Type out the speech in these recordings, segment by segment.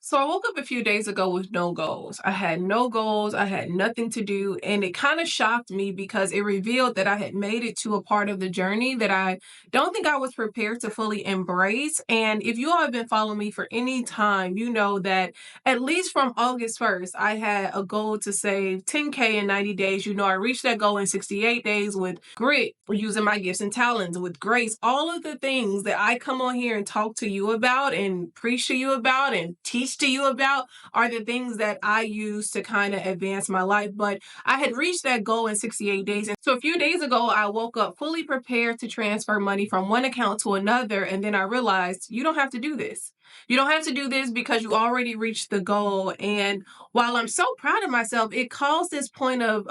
So I woke up a few days ago with no goals. I had no goals. I had nothing to do. And it kind of shocked me because it revealed that I had made it to a part of the journey that I don't think I was prepared to fully embrace. And if you all have been following me for any time, you know that at least from August 1st, I had a goal to save 10K in 90 days. You know, I reached that goal in 68 days with grit, using my gifts and talents, with grace, all of the things that I come on here and talk to you about and preach to you about and teach to you about are the things that I use to kind of advance my life. But I had reached that goal in 68 days. And so a few days ago, I woke up fully prepared to transfer money from one account to another. And then I realized you don't have to do this. You don't have to do this because you already reached the goal. And while I'm so proud of myself, it caused this point of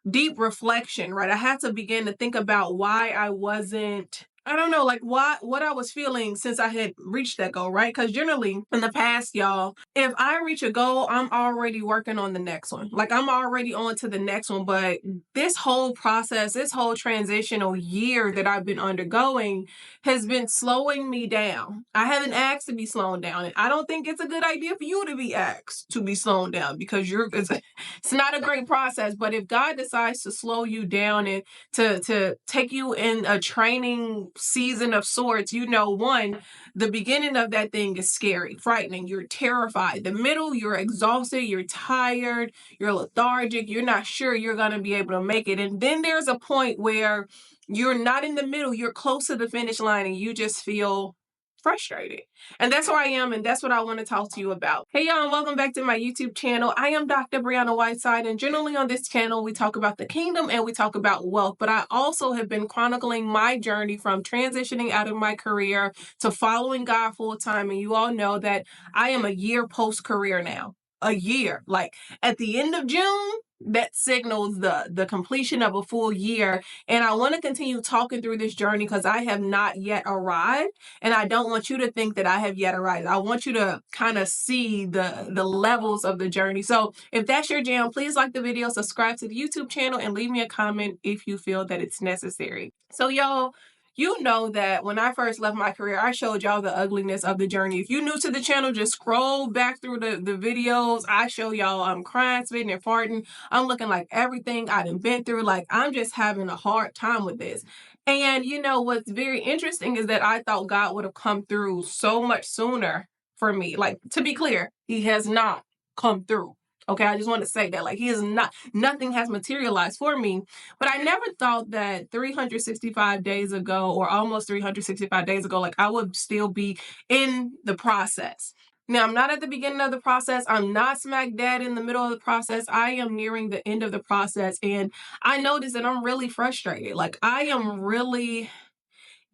deep reflection, right? I had to begin to think about why I wasn't, I don't know, like what I was feeling since I had reached that goal, right? Because generally in the past, y'all, if I reach a goal, I'm already working on the next one. Like I'm already on to the next one. But this whole process, this whole transitional year that I've been undergoing has been slowing me down. I haven't asked to be slowed down. And I don't think it's a good idea for you to be asked to be slowed down because it's not a great process. But if God decides to slow you down and to take you in a training season of sorts, you know, one, the beginning of that thing is scary, frightening. You're terrified. The middle, you're exhausted, you're tired, you're lethargic, you're not sure you're going to be able to make it. And then there's a point where you're not in the middle, you're close to the finish line and you just feel frustrated. And that's where I am, and that's what I want to talk to you about. Hey y'all, and welcome back to my YouTube channel. I am Dr. Brianna Whiteside, and generally on this channel, we talk about the kingdom and we talk about wealth, but I also have been chronicling my journey from transitioning out of my career to following God full time. And you all know that I am a year post-career now. A year. Like at the end of June, that signals the completion of a full year. And I want to continue talking through this journey because I have not yet arrived. And I don't want you to think that I have yet arrived. I want you to kind of see the levels of the journey. So if that's your jam, please like the video, subscribe to the YouTube channel, and leave me a comment if you feel that it's necessary. So y'all, you know that when I first left my career, I showed y'all the ugliness of the journey. If you're new to the channel, just scroll back through the videos. I show y'all I'm crying, spitting, and farting. I'm looking like everything I done been through. Like I'm just having a hard time with this. And you know, what's very interesting is that I thought God would have come through so much sooner for me. Like, to be clear, he has not come through. Okay, I just want to say that. Like, he is not, nothing has materialized for me. But I never thought that 365 days ago, or almost 365 days ago, like I would still be in the process. Now, I'm not at the beginning of the process. I'm not smack dab in the middle of the process. I am nearing the end of the process. And I noticed that I'm really frustrated. Like, I am really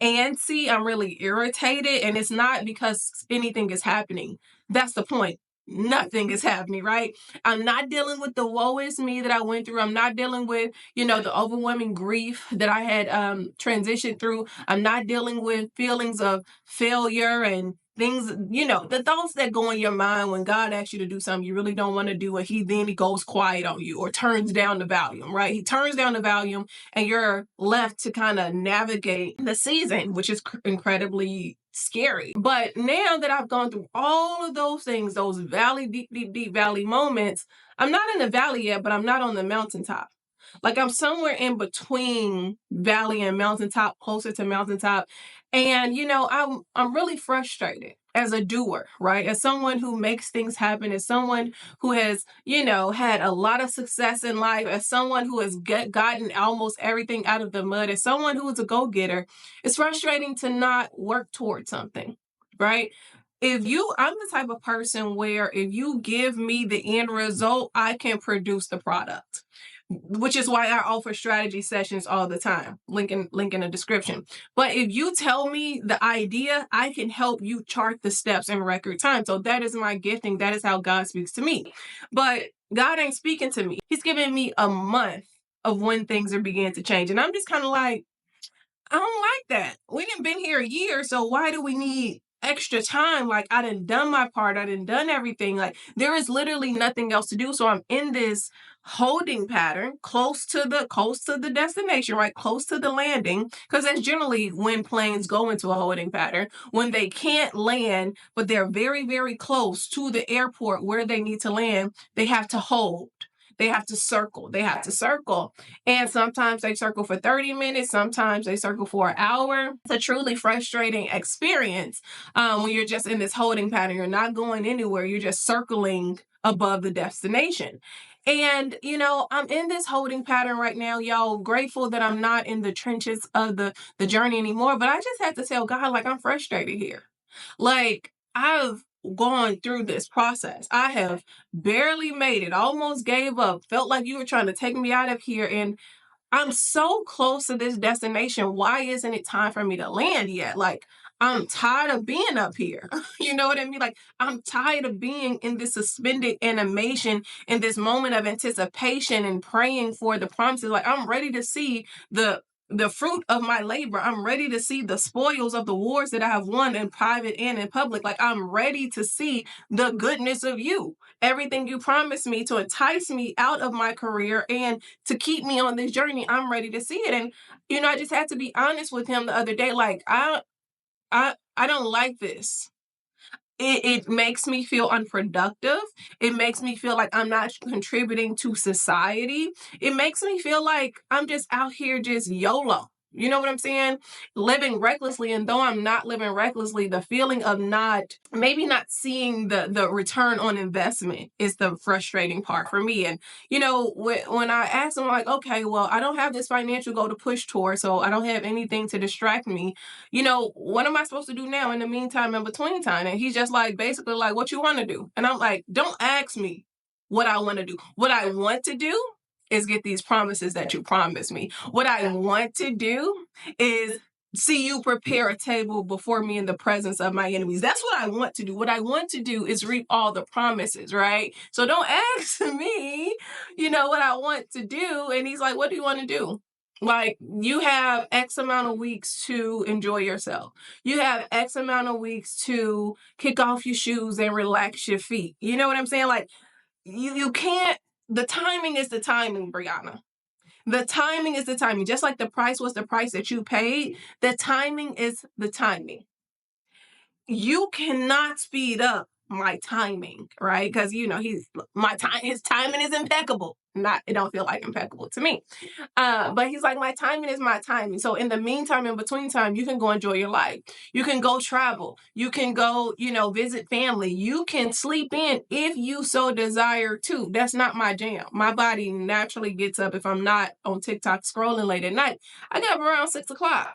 antsy. I'm really irritated. And it's not because anything is happening. That's the point. Nothing is happening, right? I'm not dealing with the woe is me that I went through. I'm not dealing with, you know, the overwhelming grief that I had transitioned through. I'm not dealing with feelings of failure and things, you know, the thoughts that go in your mind when God asks you to do something you really don't want to do, and he goes quiet on you or turns down the volume, right? He turns down the volume and you're left to kind of navigate the season, which is incredibly scary. But now that I've gone through all of those things, those valley, deep valley moments, I'm not in the valley yet, but I'm not on the mountaintop. Like I'm somewhere in between valley and mountaintop, closer to mountaintop. And you know, I'm really frustrated as a doer, right? As someone who makes things happen, as someone who has, you know, had a lot of success in life, as someone who has gotten almost everything out of the mud, as someone who is a go-getter, it's frustrating to not work towards something, right? I'm the type of person where if you give me the end result, I can produce the product, which is why I offer strategy sessions all the time. Link in the description. But if you tell me the idea, I can help you chart the steps in record time. So that is my gifting. That is how God speaks to me. But God ain't speaking to me. He's giving me a month of when things are beginning to change. And I'm just kind of like, I don't like that. We didn't been here a year, so why do we need extra time. Like, I done my part. I done everything. Like, there is literally nothing else to do. So I'm in this holding pattern close to the destination, right? Close to the landing. Because that's generally when planes go into a holding pattern, when they can't land, but they're very, very close to the airport where they need to land, they have to hold. They have to circle. They have to circle. And sometimes they circle for 30 minutes. Sometimes they circle for an hour. It's a truly frustrating experience when you're just in this holding pattern. You're not going anywhere. You're just circling above the destination. And, I'm in this holding pattern right now, y'all. Grateful that I'm not in the trenches of the journey anymore. But I just had to tell God, like, I'm frustrated here. Like, I've gone through this process. I have barely made it, almost gave up, felt like you were trying to take me out of here. And I'm so close to this destination. Why isn't it time for me to land yet? Like, I'm tired of being up here. You know what I mean? Like, I'm tired of being in this suspended animation, in this moment of anticipation and praying for the promises. Like, I'm ready to see the fruit of my labor. I'm ready to see the spoils of the wars that I have won in private and in public. Like, I'm ready to see the goodness of you. Everything you promised me to entice me out of my career and to keep me on this journey, I'm ready to see it. And I just had to be honest with him the other day. Like, I don't like this. It makes me feel unproductive. It makes me feel like I'm not contributing to society. It makes me feel like I'm just out here just YOLO. You know what I'm saying? Living recklessly. And though I'm not living recklessly, the feeling of maybe not seeing the return on investment is the frustrating part for me. And, when I asked him, like, okay, well, I don't have this financial goal to push toward, so I don't have anything to distract me. What am I supposed to do now in the meantime, in between time? And he's just like, basically like, what you want to do? And I'm like, don't ask me what I want to do. What I want to do is get these promises that you promised me. What I want to do is see you prepare a table before me in the presence of my enemies. That's what I want to do. What I want to do is reap all the promises, right? So don't ask me, what I want to do. And he's like, what do you want to do? Like, you have X amount of weeks to enjoy yourself. You have X amount of weeks to kick off your shoes and relax your feet. You know what I'm saying? Like, you can't, the timing is the timing, Brianna. The timing is the timing. Just like the price was the price that you paid, the timing is the timing. You cannot speed up my timing, right? Because his timing is impeccable. It don't feel like impeccable to me. But he's like, my timing is my timing. So in the meantime, in between time, you can go enjoy your life. You can go travel. You can go, visit family. You can sleep in if you so desire to. That's not my jam. My body naturally gets up if I'm not on TikTok scrolling late at night. I get up around 6:00.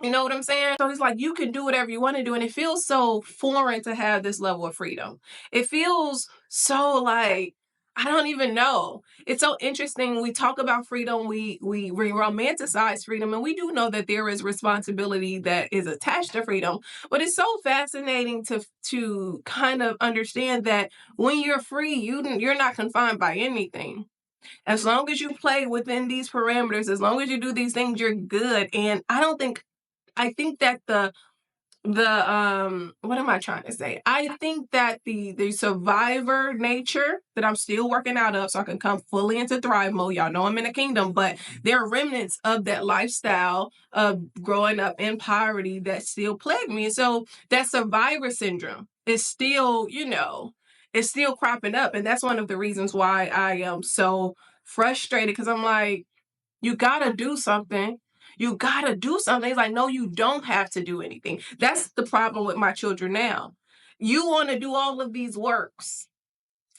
You know what I'm saying? So he's like, you can do whatever you want to do. And it feels so foreign to have this level of freedom. It feels so like, I don't even know. It's so interesting. We talk about freedom. We romanticize freedom. And we do know that there is responsibility that is attached to freedom. But it's so fascinating to kind of understand that when you're free, you're not confined by anything. As long as you play within these parameters, as long as you do these things, you're good. And I think that the what am I trying to say? I think that the survivor nature that I'm still working out of so I can come fully into thrive mode. Y'all know I'm in the kingdom, but there are remnants of that lifestyle of growing up in poverty that still plague me. So that survivor syndrome is still, it's still cropping up. And that's one of the reasons why I am so frustrated, because I'm like, you gotta do something. You gotta do something. It's like, no, you don't have to do anything. That's the problem with my children now. You want to do all of these works,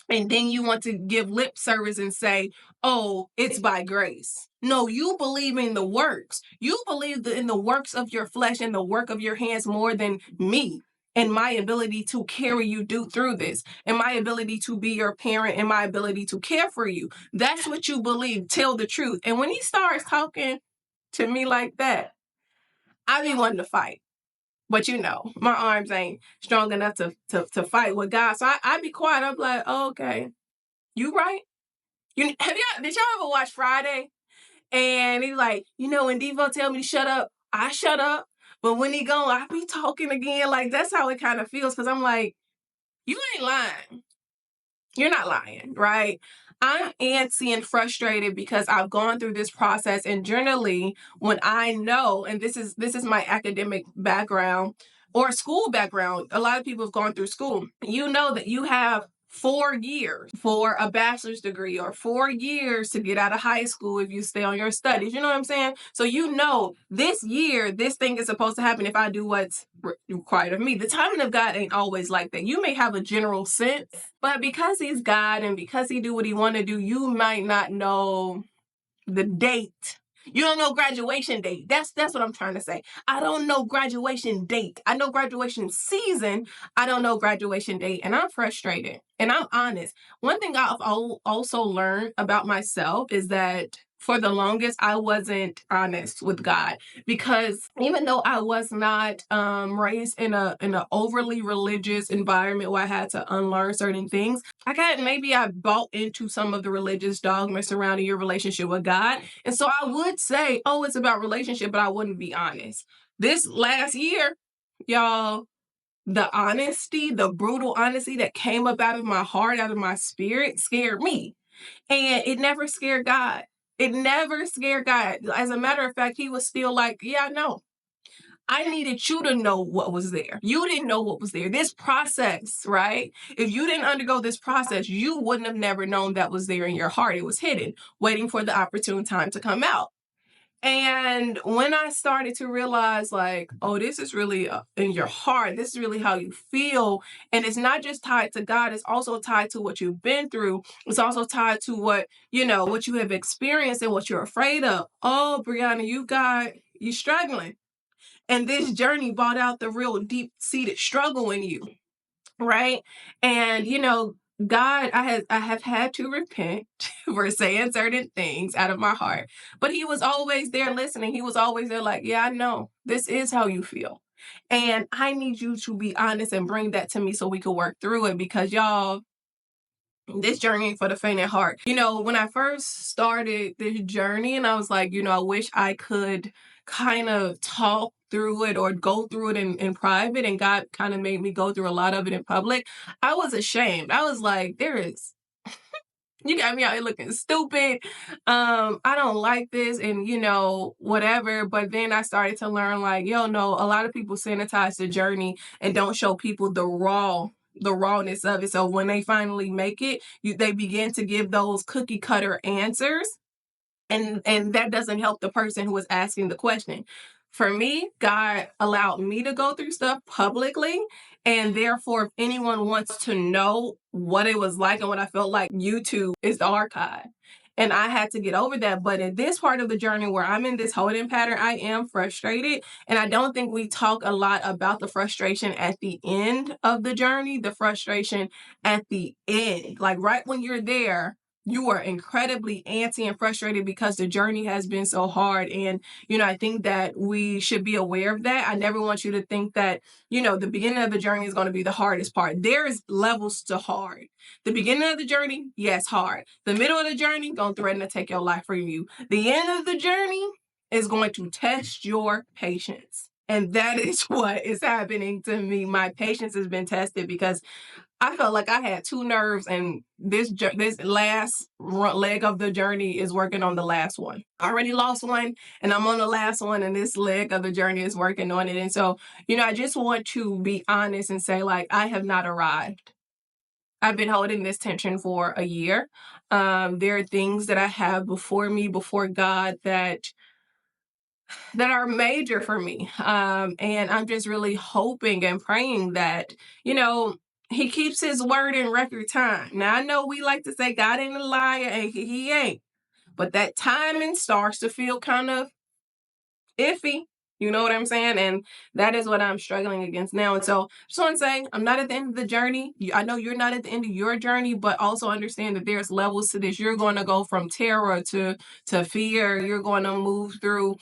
and then you want to give lip service and say, oh, it's by grace. No, you believe in the works. You believe in the works of your flesh and the work of your hands more than me and my ability to carry you through this, and my ability to be your parent, and my ability to care for you. That's what you believe. Tell the truth. And when he starts talking to me like that, I be wanting to fight. But my arms ain't strong enough to fight with God. So I be quiet. I'm like, oh, okay, you right. Did y'all ever watch Friday? And he's like, when Devo tell me to shut up, I shut up. But when he gone, I be talking again. Like, that's how it kind of feels. Cause I'm like, you ain't lying. You're not lying, right? I'm antsy and frustrated because I've gone through this process, and generally when I know, and this is my academic background or school background, a lot of people have gone through school. You know that you have 4 years for a bachelor's degree or 4 years to get out of high school if you stay on your studies. You know what I'm saying? So you know this year, this thing is supposed to happen if I do what's required of me. The timing of God ain't always like that. You may have a general sense, but because he's God and because he do what he want to do, you might not know the date. You don't know graduation date. That's what I'm trying to say. I don't know graduation date. I know graduation season. I don't know graduation date. And I'm frustrated. And I'm honest. One thing I've also learned about myself is that for the longest, I wasn't honest with God, because even though I was not raised in an overly religious environment where I had to unlearn certain things, I bought into some of the religious dogma surrounding your relationship with God. And so I would say, oh, it's about relationship, but I wouldn't be honest. This last year, y'all, the honesty, the brutal honesty that came up out of my heart, out of my spirit, scared me. And it never scared God. It never scared God. As a matter of fact, he was still like, yeah, I know. I needed you to know what was there. You didn't know what was there. This process, right? If you didn't undergo this process, you wouldn't have never known that was there in your heart. It was hidden, waiting for the opportune time to come out. And when I started to realize, like, oh, this is really in your heart, this is really how you feel. And it's not just tied to God, it's also tied to what you've been through. It's also tied to what you have experienced and what you're afraid of. Oh, Brianna, you struggling. And this journey brought out the real deep-seated struggle in you, right? And God, I have had to repent for saying certain things out of my heart, but he was always there listening. He was always there like, yeah, I know this is how you feel. And I need you to be honest and bring that to me so we could work through it, because y'all, this journey ain't for the faint at heart. When I first started this journey and I was like, I wish I could kind of talk through it or go through it in private, and God kind of made me go through a lot of it in public. I was ashamed. I was like, you got me out here looking stupid. I don't like this, and whatever. But then I started to learn, like, no, a lot of people sanitize the journey and don't show people the rawness of it. So when they finally make it, they begin to give those cookie cutter answers, and that doesn't help the person who is asking the question. For me, God allowed me to go through stuff publicly, and therefore, if anyone wants to know what it was like and what I felt like, YouTube is the archive. And I had to get over that. But in this part of the journey where I'm in this holding pattern, I am frustrated. And I don't think we talk a lot about the frustration at the end of the journey, the frustration at the end. Like right when you're there, you are incredibly antsy and frustrated because the journey has been so hard. And, I think that we should be aware of that. I never want you to think that, the beginning of the journey is going to be the hardest part. There's levels to hard. The beginning of the journey, yes, hard. The middle of the journey, going to threaten to take your life from you. The end of the journey is going to test your patience. And that is what is happening to me. My patience has been tested because I felt like I had two nerves, and this last leg of the journey is working on the last one. I already lost one, and I'm on the last one, and this leg of the journey is working on it. And so, I just want to be honest and say, like, I have not arrived. I've been holding this tension for a year. There are things that I have before me, before God, that are major for me. And I'm just really hoping and praying that, he keeps his word in record time. Now, I know we like to say God ain't a liar, and he ain't. But that timing starts to feel kind of iffy. You know what I'm saying? And that is what I'm struggling against now. And so just want to say, I'm not at the end of the journey. I know you're not at the end of your journey, but also understand that there's levels to this. You're going to go from terror to fear. You're going to move through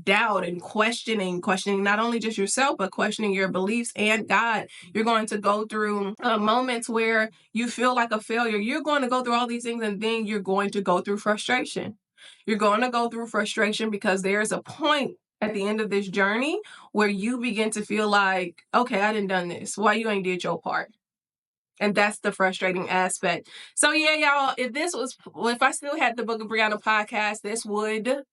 doubt and questioning not only just yourself, but questioning your beliefs and God. You're going to go through moments where you feel like a failure. You're going to go through all these things, and then you're going to go through frustration. You're going to go through frustration because there's a point at the end of this journey where you begin to feel like, okay, I done this. Why you ain't did your part? And that's the frustrating aspect. So yeah, y'all, if I still had the Book of Brianna podcast, this would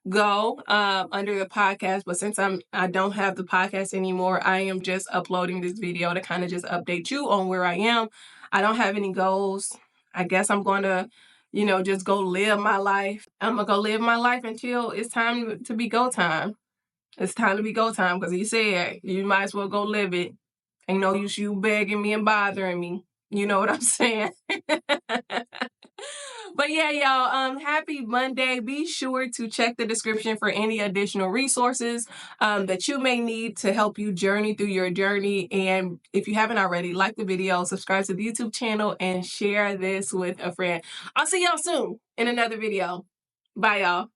go under the podcast. But since I don't have the podcast anymore, I am just uploading this video to kind of just update you on where I am. I don't have any goals. I guess I'm going to, just go live my life. I'm going to go live my life until it's time to be go time. It's time to be go time because he said you might as well go live it. Ain't no use you begging me and bothering me. You know what I'm saying? But yeah, y'all, happy Monday. Be sure to check the description for any additional resources that you may need to help you journey through your journey. And if you haven't already, like the video, subscribe to the YouTube channel, and share this with a friend. I'll see y'all soon in another video. Bye, y'all.